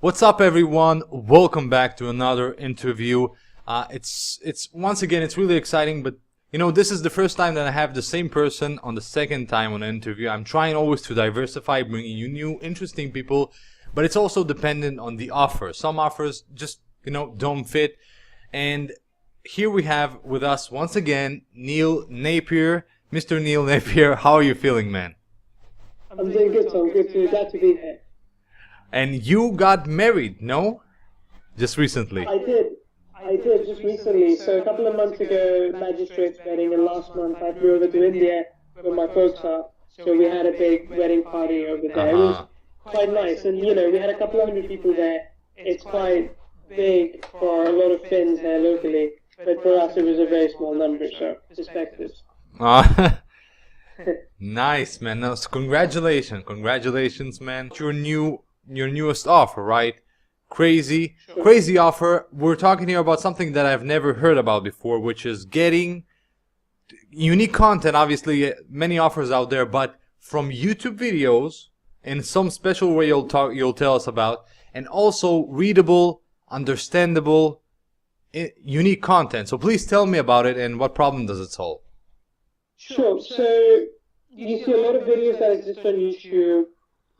What's up, everyone? Welcome back to another interview. It's once again, it's really exciting, but this is the first time that I have the same person on the second time on an interview. I'm trying always to diversify, bringing you new, interesting people, but it's also dependent on the offer. Some offers just, don't fit. And here we have with us once again, Neil Napier. Mr. Neil Napier, how are you feeling, man? I'm doing good, Tom. Glad to be here. And you got married, no? Just recently. I did just recently. So a couple of months ago, magistrate's wedding, and last month I flew over to India where my folks are. So we had a big wedding party over there. It was quite nice, and we had a couple of hundred people there. It's quite big for a lot of Finns there locally, but for us it was a very small number, so perspective. Nice, man. No, so congratulations, man. Your newest offer, right? Crazy offer. We're talking here about something that I've never heard about before, which is getting unique content. Obviously, many offers out there, but from YouTube videos in some special way you'll tell us about, and also readable, understandable, unique content. So please tell me about it and what problem does it solve? Sure. So you see a lot of videos that exist on YouTube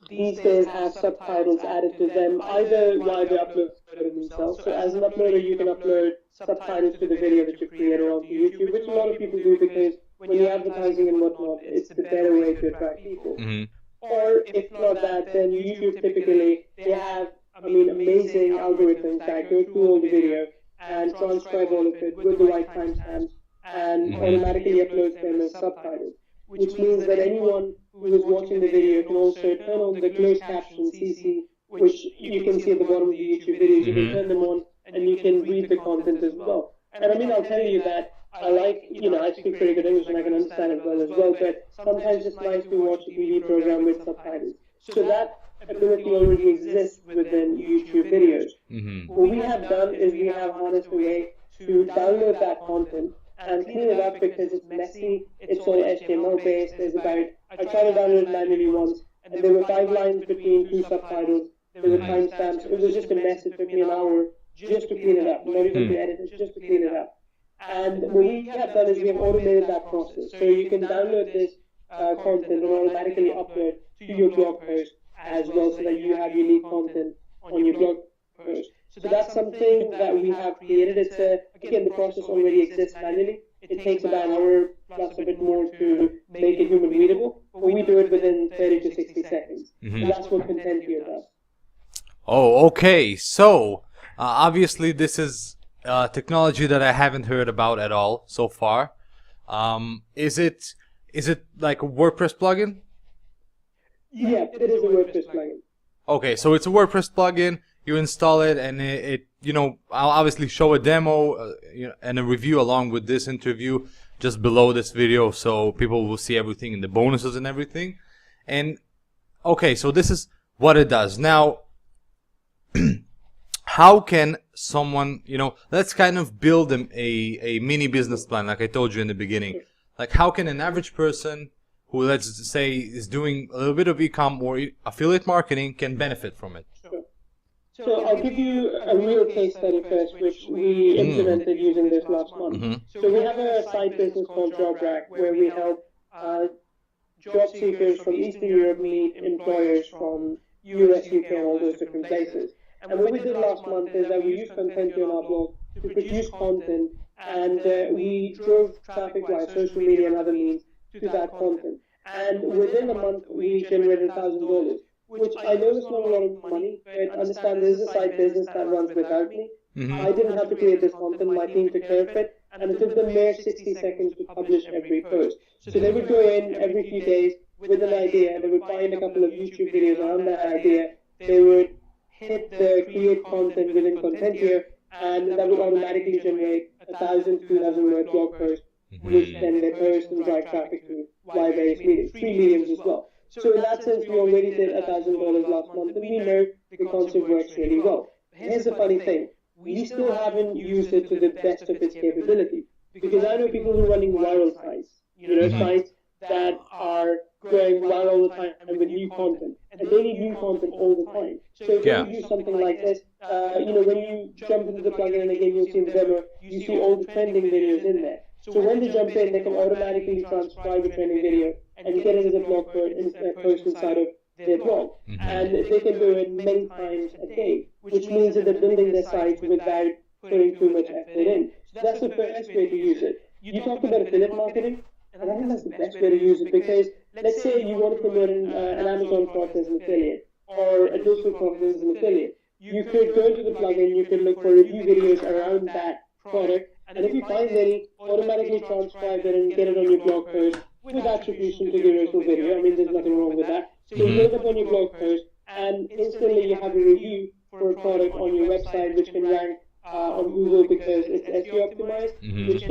these days have subtitles added to them, either via the upload themselves. So as an uploader, you can upload subtitles to the video that you created onto YouTube, which a lot of people do because when you're advertising and whatnot, it's the better way to attract people. Mm-hmm. Or if not that, then YouTube typically, they have, amazing algorithms that go through all the video and transcribe all of it with the right timestamps and automatically uploads them as subtitles, which means that anyone who is watching the video can also turn on the closed captions, CC, which you can see at the bottom of the YouTube videos. You can turn them on and you can read the content as well. And I'll tell you that I speak pretty good English and I can understand it well as well, but sometimes it's nice to watch a TV program with subtitles. So that ability already exists within YouTube videos. What we have done is we have harnessed a way to download that content and clean it up because it's messy, it's all HTML based. I tried to download it manually once, and there were 5 lines between 2 subtitles, there were timestamps, it was just a mess. It took me an hour just to clean it up, not even to edit it, just to clean it up. And what we have done is we have automated that process, so you can download this content and automatically upload to your blog post as well, so that you have unique content on your blog post. So that's something that we have created. Again, the process already exists manually. It takes about an hour plus a bit more to make it human readable, but we do it within 30 to 60 seconds. So that's what Contentio does. Oh, okay. So, obviously this is technology that I haven't heard about at all so far. Is it like a WordPress plugin? Yeah, it is a WordPress plugin. Okay, so it's a WordPress plugin. You install it, and I'll obviously show a demo and a review along with this interview just below this video, so people will see everything and the bonuses and everything. And okay, so this is what it does. Now, how can someone, let's kind of build a mini business plan, like I told you in the beginning. Like, how can an average person who, let's say, is doing a little bit of e-com or affiliate marketing can benefit from it? So I'll give you a real case study first, which we implemented using this last month. So we have a side business called JobRack, where we help job seekers from Eastern Europe meet employers from US, UK, and all those different places. And what we did last month is that we used Contentio on our blog to produce content, and we drove traffic via social media and other means to that content. And within a month, we generated $1,000. Which I know is not a lot of money, but understand this is a side business that runs without me. I didn't have to create this content, my team took care of it, and it took them mere 60 seconds to publish every post. So they would go in every few days with an idea, they would find a couple of YouTube videos around that idea, they would hit the create content within Contentio, and that would automatically generate 1,000, 2,000 word blog posts, which then they post and drive traffic to via various mediums, 3 mediums as well. So in that sense, we already did $1,000 last month, and we know the concept works really well. Here's the funny thing. We still haven't used it to the best of its capability. Because I know people who are running viral sites, sites that are going wild all the time with new content, and they need new content all the time. So if Yeah. you do something like this, when you jump into the plugin, and again you'll see in the demo, you see all the trending videos in there. So when they jump in, they can automatically transcribe a trending video and get it as a blog post inside of their blog. And they can do it many times a day, which means that they're building their site without putting too much effort in. So that's the best way to use it. You talked about affiliate marketing, and I think that's the best way to use it, because let's say you want to promote an Amazon product as an affiliate, or a digital product as an affiliate. You could go into the plugin, you could look for review videos around that product, and if you find any, automatically transcribe it and get it on your blog post with attribution to the original video. I mean, there's nothing wrong with that. So you build up on your blog post, and instantly you have a review for a product on your website, which can rank on Google because it's SEO optimized, which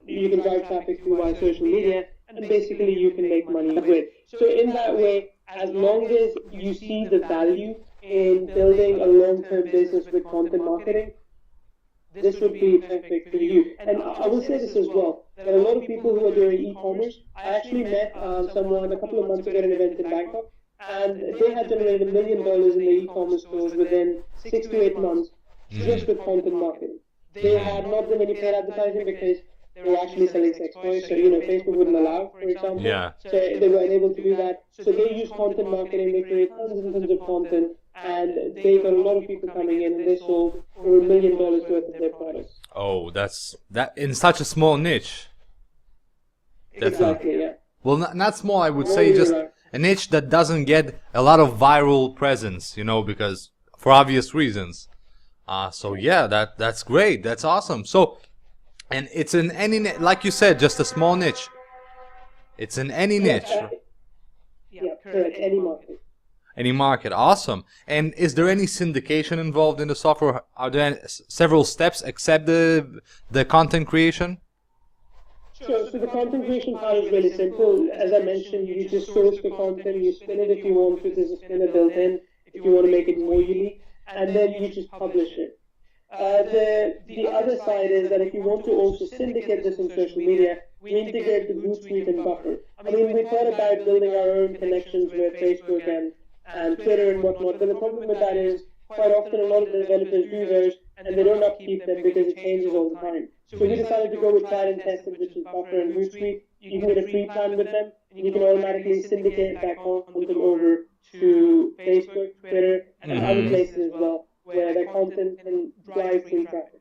you can drive traffic to via social media, and basically you can make money with. So in that way, as long as you see the value in building a long-term business with content marketing, this would be perfect for you. And I will say this as well, that a lot of people who are doing e-commerce, I actually met someone a couple of months ago at an event in Bangkok, and they had generated $1 million in their e-commerce stores within 6 to 8 months just with content marketing. They had not done any paid advertising because they were actually selling sex toys, so Facebook wouldn't allow, for example. Yeah. So they were unable to do that. So they use content marketing, they create tons and tons of content, and they got a lot of people coming in, and they sold over $1 million worth of their products. Oh, that's that in such a small niche. Exactly, yeah. Well, not small, I would say just a niche that doesn't get a lot of viral presence, because for obvious reasons. So yeah, that's great. That's awesome. So, and it's in any, like you said, just a small niche. It's in any niche. Yeah, correct. Any market. Any market. Awesome. And is there any syndication involved in the software? Are there several steps except the content creation? Sure. So the content creation part is really simple. As I mentioned, you just source the content, you spin it if you want to. There's a spinner built in if you want to make it more unique, and then you just publish it. The other side is that if you want to also syndicate this on social media, we integrate the Hootsuite and Buffer. I mean, we thought about building our own connections with Facebook and Twitter and whatnot, but the problem with that is quite often a lot of the developers do those and they don't upkeep them because it changes all the time. So we decided to go with tried and tested, which is Buffer and Hootsuite. You can get a free plan with them, and you can automatically syndicate that content over to Facebook, Twitter, and other places as well, where that content can drive free traffic.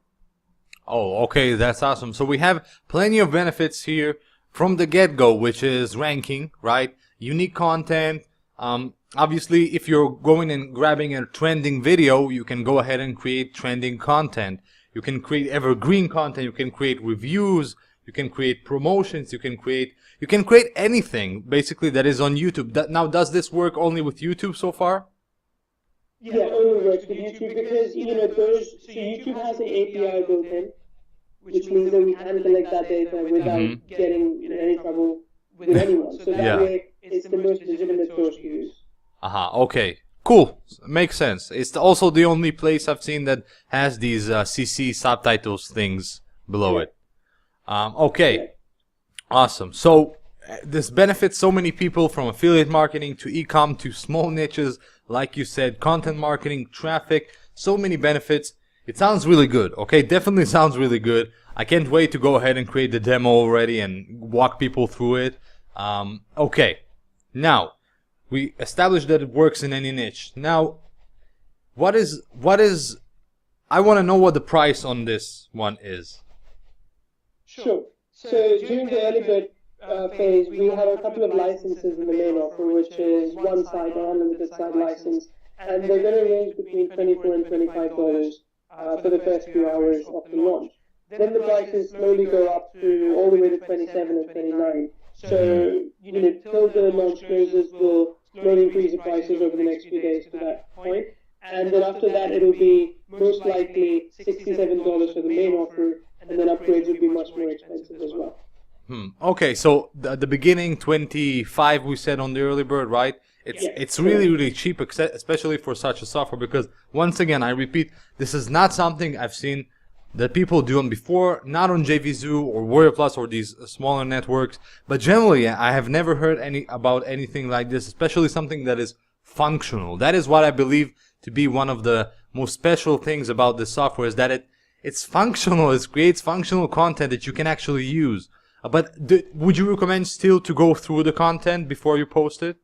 Oh, okay, that's awesome. So we have plenty of benefits here from the get-go, which is ranking, right? Unique content. Obviously, if you're going and grabbing a trending video, you can go ahead and create trending content. You can create evergreen content. You can create reviews. You can create promotions. You can create anything basically that is on YouTube. Now, does this work only with YouTube so far? Yeah, it only works with YouTube because so YouTube has an API built in, which means that we can collect that data without getting in any trouble with anyone. So that way, it's the most legitimate source to use. Okay. Cool. Makes sense. It's also the only place I've seen that has these CC subtitles things below it. Okay. Awesome. So this benefits so many people, from affiliate marketing to e-com to small niches, like you said, content marketing, traffic, so many benefits. It sounds really good. Okay, definitely sounds really good. I can't wait to go ahead and create the demo already and walk people through it. Okay. Now, we established that it works in any niche. Now, what is I want to know what the price on this one is. Sure. So during the early bird phase, we have a couple of licenses in the main offer, which is one side, an unlimited side license, and they're going to range between $24 and $25 for the first few hours of the launch. Then the prices slowly go up to all the way to $27 and $29. So, till the launch closes, we'll slowly increase the prices over the next few days to that point. And then after that, it'll be most likely $67 for the main offer, and then upgrades will be much more expensive as well. Okay, so the beginning 25 we said on the early bird, right? It's really cheap, especially for such a software, because once again I repeat, this is not something I've seen that people do on before, not on JVZoo or Warrior Plus or these smaller networks, but generally I have never heard about anything like this, especially something that is functional. That is what I believe to be one of the most special things about this software, is that it's functional. It creates functional content that you can actually use. But would you recommend still to go through the content before you post it?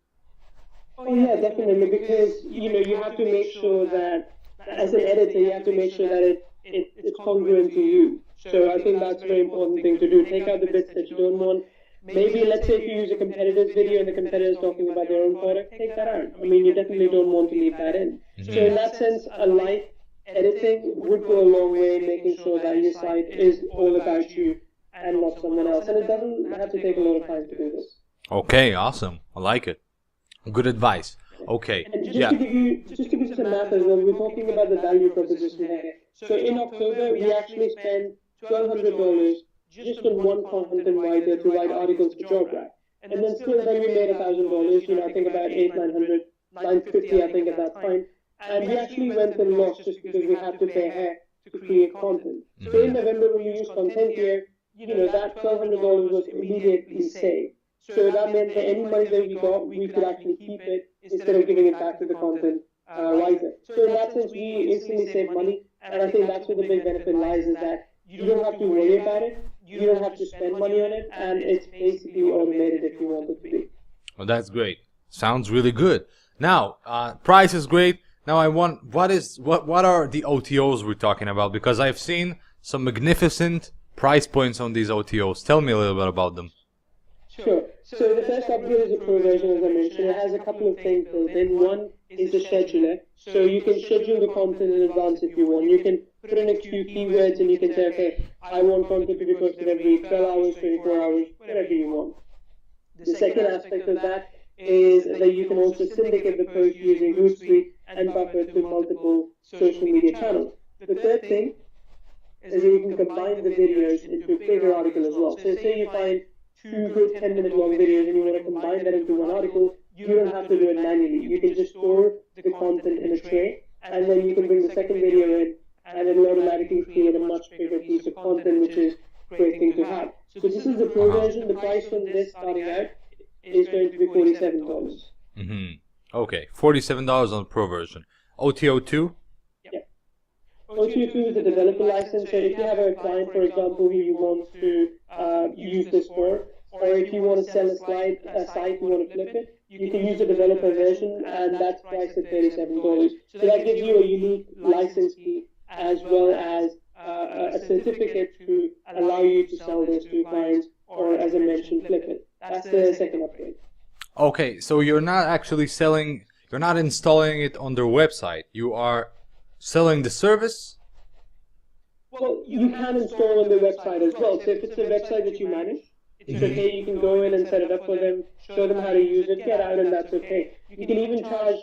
Oh yeah, definitely, because you have to make sure that as an editor, you have to make sure that it's congruent to you. So I think that's a very important thing to do. Take out the bits that you don't want. Maybe let's say if you use a competitor's video and the competitor's talking about their own product, take that out. I mean, you definitely don't want to leave that in. So in that sense, a light editing would go a long way in making sure that your site is all about you and not someone else. And it doesn't have to take a lot of time to do this. Okay, awesome. I like it. Good advice. Okay. And just to give you some math as well, we're talking about the value proposition here. So in October, we actually spent $1,200 just on one content writer to write articles for JobRack. And then still then we made $1,000, I think about $800, $950, I think at that time. And we actually went and lost just because we had to pay her to create content. So in November, when you used Contentio, that $1,200 was immediately saved. So that meant that any money that we got, we could actually keep it instead of giving it back to the content writer. So in that sense, we instantly save money, and I think that's where the big benefit lies, is that you don't have to worry about it, you don't have to spend money on it, and it's basically automated if you want it to be. Well, that's great. Sounds really good. Now, price is great. Now I want, what are the OTOs we're talking about? Because I've seen some magnificent price points on these OTOs. Tell me a little bit about them. Sure. So the first upgrade is a pro version, as I mentioned. It has a couple of things built in. One is the scheduler. So you can schedule the content in advance if you want. You can put in a few keywords and you can say, okay, I want content to be posted every 12 hours, 24 hours, whatever you want. The second aspect of that is that you can also syndicate the post using Hootsuite and buffer to multiple social media channels. The third thing is that you can combine the videos into a bigger article as well. So say you find two good 10-minute long videos and you want to combine that into one article, you don't have to do it manually. You can just store the content in a tray, and then you can bring the second video in, and it will automatically create a much bigger piece of content, which is a great thing to have. So this is the pro version. The price on this starting out is going to be $47. Okay, $47 on the pro version. OTO2? Yeah. OTO2 is the developer license. So if you have a client, for example, who you want to use this for, or if you want to sell a site, you want to flip it, you can use the developer version, and that's priced at $37. So that gives you a unique license key as well as a certificate to allow you to sell this to clients, or as I mentioned, flip it. That's the second upgrade. Okay, so you're not actually selling, you're not installing it on their website. You are selling the service? Well, you can install on the website as well. So if it's a website that you manage, it's okay. You can go in and set it up for them, show them how to use it, get out, and that's okay. You can even charge,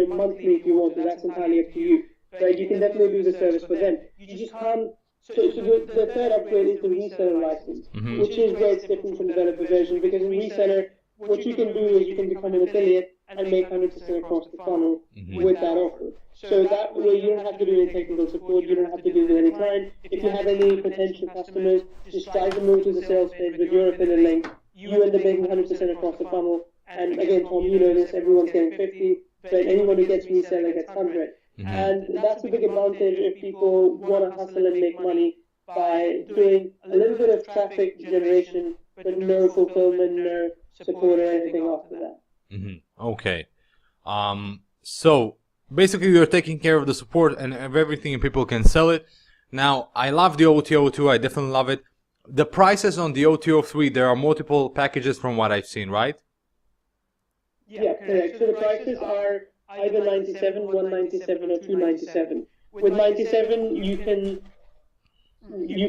monthly if you want to. That's entirely up to you. But you can definitely do the service for them. You just can't. So the third upgrade is the reseller license, which is where it's different from the developer version, because in reseller, what you can do is you can become an affiliate and make 100% across the funnel with that offer. So that way you don't have to do any technical support, you don't have to deal with any client. If you have any potential customers, just drive them over to the sales page with your affiliate link. You end up making 100% across the funnel. And again, Tom, you know this, everyone's getting 50, but anyone who gets reseller gets 100. And that's a big advantage if people want to hustle and make money by doing a little bit of traffic generation, but no fulfillment, no support or anything after that. Okay. So basically you're taking care of the support and of everything, and people can sell it. Now, I love the OTO2, I definitely love it. The prices on the OTO3, there are multiple packages from what I've seen, right? Yeah, correct. So the prices are either 97, 197, or 297. With 97, you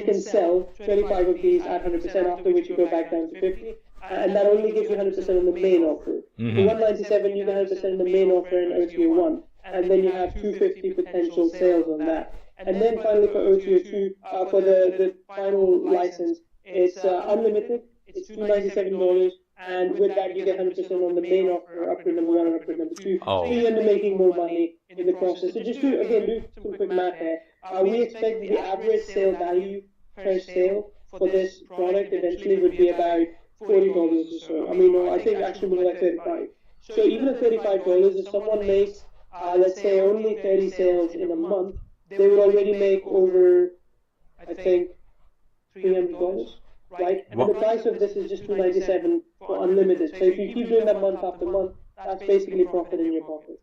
can sell 25 of these at 100%, after which you go back down to 50. And that only gives you 100% on the main offer. For 197, you get 100% on the main offer in OTO1. And then you have 250 potential sales on that. And then finally for OTO2, for the final license, it's unlimited. It's $297, and with that you get 100% on the main offer, upgrade number 1 and upgrade number 2. Oh. So you end up making more money in the process. So just to, again, do some quick math here, we expect the average sale value per sale for this product eventually would be about $40 or so. I mean, no, I think actually more like 35. So even at $35, if someone makes, let's say, only 30 sales in a month, they would already make over, I think, $300, right? And the price of this is just $297 for unlimited. So if you keep doing that month after month, that's basically profit in your pocket.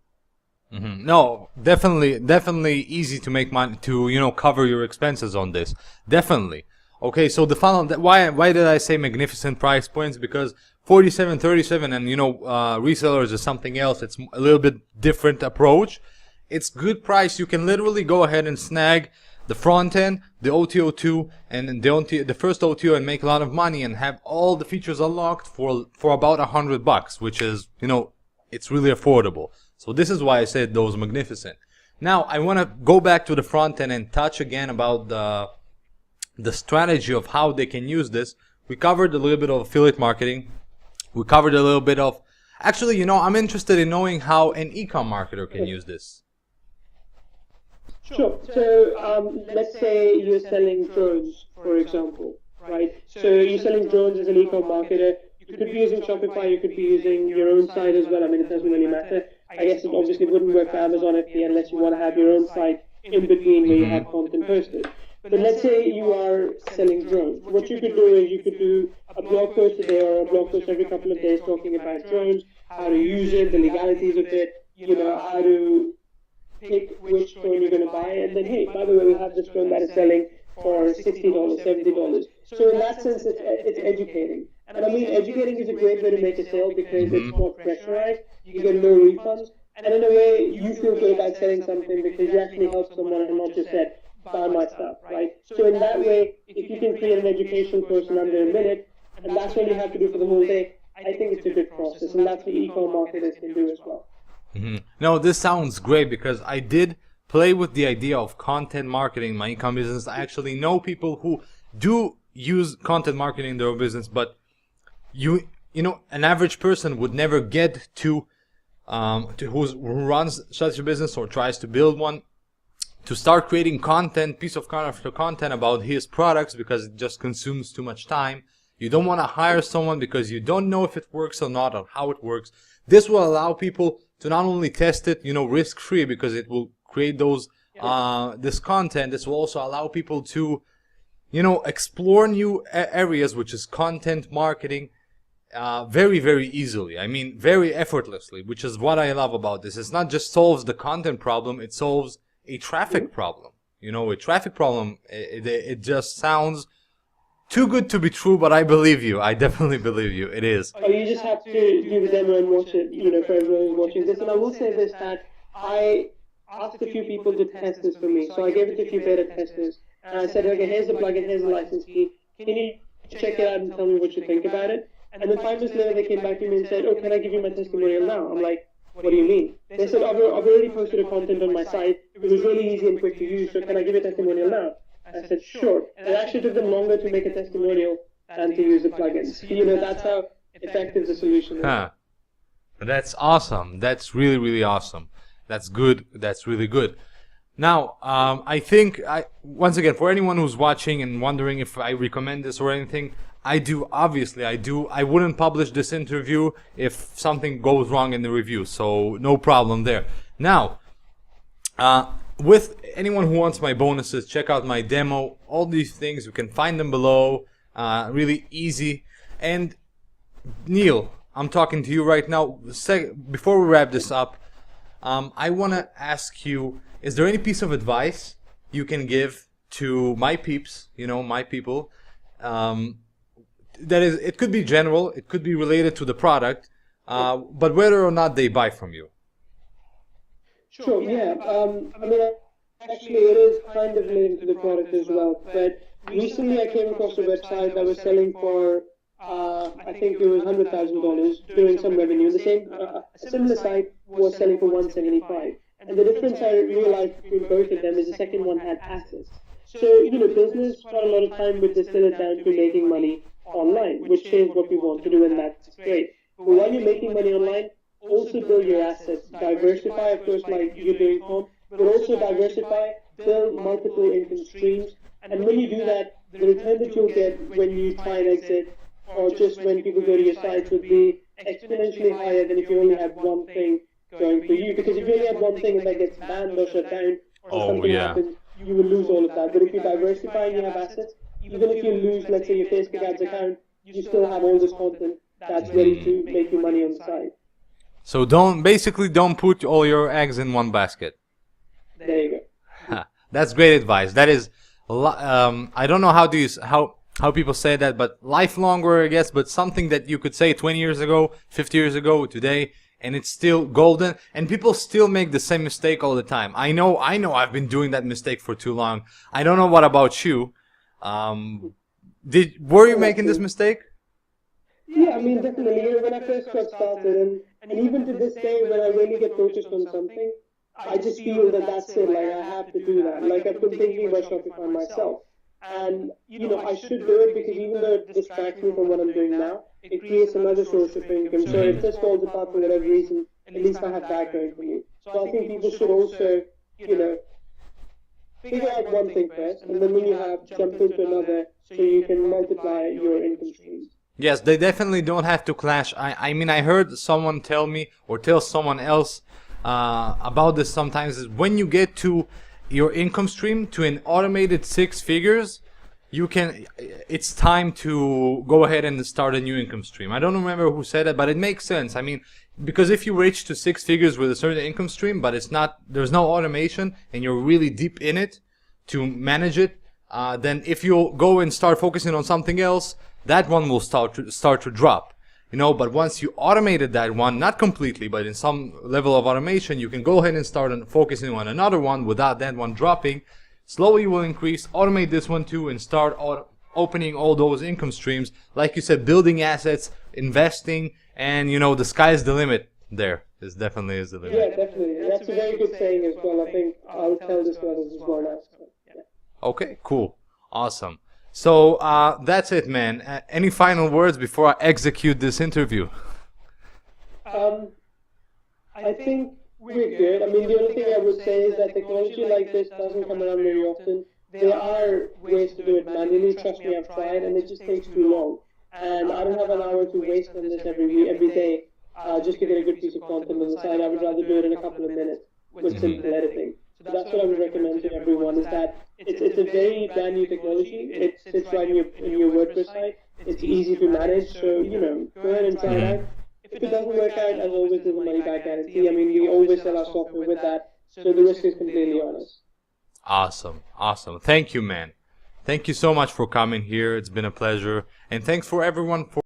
Mm-hmm. No, definitely easy to make money, to cover your expenses on this. Definitely. Okay, so the final, why did I say magnificent price points? Because 47, 37, and resellers is something else. It's a little bit different approach. It's good price. You can literally go ahead and snag the front end, the OTO2, and the first OTO, and make a lot of money and have all the features unlocked for about $100, which is it's really affordable. So this is why I said those magnificent. Now I want to go back to the front end and touch again about the strategy of how they can use this. We covered a little bit of affiliate marketing. We covered a little bit of, actually, I'm interested in knowing how an e-com marketer can use this. Sure. So let's say you're selling drones, for example, right? So you're selling drones as an e-com marketer. You could be using Shopify, you could be using your own site as well. I mean, it doesn't really matter. I guess it obviously wouldn't work for Amazon FBA unless you want to have your own site in between where you have content posted. But let's say you are selling drones. What you could do is you could do a blog post a day or a blog post every couple of days talking about drones, how to use it, the legalities of it, how to pick which drone you're going to buy, and then, hey, by the way, we have this drone that is selling for $60, $70. So in that sense, it's educating. And I mean, educating is a great way to make a sale because it's not pressurized, you get no refunds, and in a way, you feel good about selling something because you actually help someone and not just said, buy my stuff, right? So in that way, if you can create an education course in under a minute, and that's all you have to do for the whole day, I think it's a good process, and that's what e-com marketers can do as well. Mm-hmm. No, this sounds great because I did play with the idea of content marketing in my e-com business. I actually know people who do use content marketing in their business, but an average person would never get to who runs such a business or tries to build one, to start creating piece of content about his products, because it just consumes too much time. You don't want to hire someone because you don't know if it works or not, or how it works. This will allow people to not only test it, risk-free, because it will create this content. This will also allow people to, explore new areas, which is content marketing, very, very easily. I mean, very effortlessly, which is what I love about this. It's not just solves the content problem, it solves a traffic problem. A traffic problem, it just sounds too good to be true, but I believe you. I definitely believe you. It is. Oh, you just have to do the demo and watch it, for everyone who's watching this. And I will say this, that I asked a few people to test this for me. So I gave it to a few beta testers. And I said, okay, here's the plugin, here's the license key. Can you check it out and tell me what you think about it? And then 5 minutes later, they came back to me and said, oh, can I give you my testimonial now? I'm like, what do you mean? They said, I've already posted a content on my site. It was really easy and quick to use, so can I give a testimonial now? I said, sure. And it actually took them longer to make a testimonial than to use the plugins. That's how effective the solution is. Huh. That's awesome. That's really, really awesome. That's good. That's really good. Now, I think, once again, for anyone who's watching and wondering if I recommend this or anything, I do. Obviously, I do. I wouldn't publish this interview if something goes wrong in the review, so no problem there. Now, with anyone who wants my bonuses, check out my demo. All these things, you can find them below. Really easy. And Neil, I'm talking to you right now. Before we wrap this up, I want to ask you, is there any piece of advice you can give to my peeps, my people? That is, it could be general, it could be related to the product, but whether or not they buy from you. Sure, yeah. I mean, actually, it is kind of related to the product as well. But recently, I came across a website that was selling for, I think it was $100,000, doing some revenue. The same, a similar site was selling for $175. And the difference I realized between both of them is the second one had assets. So, business, quite a lot of time would distill it down to making money online, which is what we want to do, and that's great. But while you're making money online, also build your assets. Diversify, of course, like you're doing home, but also diversify, build multiple income streams. And when you do that, the return that you'll get when you try and exit, or just when people go to your sites, would be exponentially higher than if you only had one thing going for you. Because if you only had one thing and that gets banned or shut down, or something happens, you will lose all of that. But if you diversify and you have assets, even if you lose, let's say, your Facebook ads account, you still have all this content that's ready to make you money on the side. So don't put all your eggs in one basket. There you go. That's great advice. That is, I don't know how people say that, but lifelong word, I guess, but something that you could say 20 years ago, 50 years ago, today, and it's still golden. And people still make the same mistake all the time. I know. I've been doing that mistake for too long. I don't know what about you. Were you making this mistake? Yeah, I mean, definitely. You know, when I first got started, and even to this day, when I really get focused on something, I just feel that that's it. Like, I have to do that. Like, I've been thinking about Shopify myself. And, you know, I should do it because even though it distracts me from what I'm doing now, it creates another source of income. So if this falls apart for whatever reason, at least I have that going for me. So I think people should also, you know, figure out one thing first, and then when you have, jump into another so you can multiply your income streams. Yes, they definitely don't have to clash. I mean, I heard someone tell me or tell someone else about this sometimes, is when you get to your income stream to an automated 6 figures, it's time to go ahead and start a new income stream. I don't remember who said it, but it makes sense. I mean, because if you reach to 6 figures with a certain income stream, but there's no automation and you're really deep in it to manage it, then if you go and start focusing on something else, that one will start to drop. You know, but once you automated that one, not completely, but in some level of automation, you can go ahead and start focusing on another one without that one dropping. Slowly you will increase, automate this one too, and start opening all those income streams. Like you said, building assets, investing, and you know, the sky's the limit there. This definitely is the limit. Yeah, definitely. That's a very good saying as well. I think I'll tell this to others as well now. Yeah. Okay, cool. Awesome. So that's it, man. Any final words before I execute this interview? I think we're good. I mean, the only thing I would say is that technology like this doesn't come around very often. There are ways to do it manually. Trust me, I've tried, and it just takes too long. And I don't have an hour to waste on this every day just to get a good piece of content on the side. I would rather do it in a couple of minutes with simple editing. So that's what I would recommend to everyone, is that it's a very brand new technology. It sits right in your WordPress site. It's easy to manage, so, you know, go ahead and try it out. If it doesn't work out, as always, there's a money back guarantee. I mean, we always sell our software with that, so the risk is completely on us. Awesome. Thank you, man. Thank you so much for coming here. It's been a pleasure. And thanks for everyone for